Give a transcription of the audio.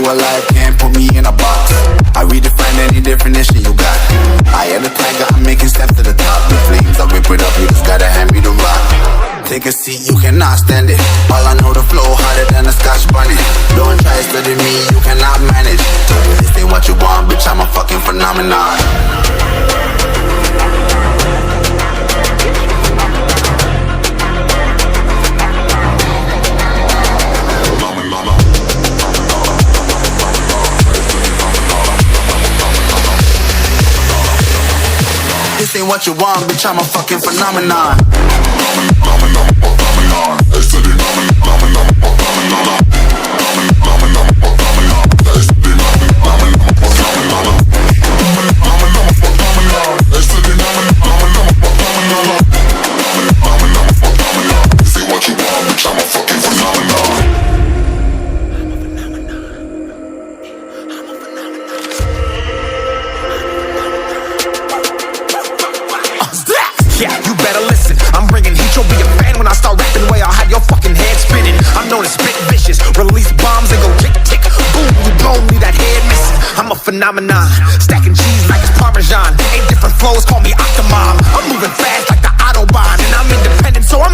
alive, can't put me in a box. I redefine any definition you got. I am the tiger, I'm making steps to the top. The flames, I whip it up, you just gotta hand me the rock. Take a seat, you cannot stand it. All I know, the flow harder than a Scotch bunny. Don't try studying me, you cannot manage. This ain't what you want, bitch, I'm a fucking phenomenon. This ain't what you want, bitch, I'm a fucking phenomenon. Yeah, you better listen. I'm bringing heat, you'll be a fan when I start rapping. Way I'll have your fucking head spinning. I'm known as spit vicious, release bombs and go tick tick boom. You don't need that head missing. I'm a phenomenon, stacking cheese like it's Parmesan. 8 different flows, call me Octomom. I'm moving fast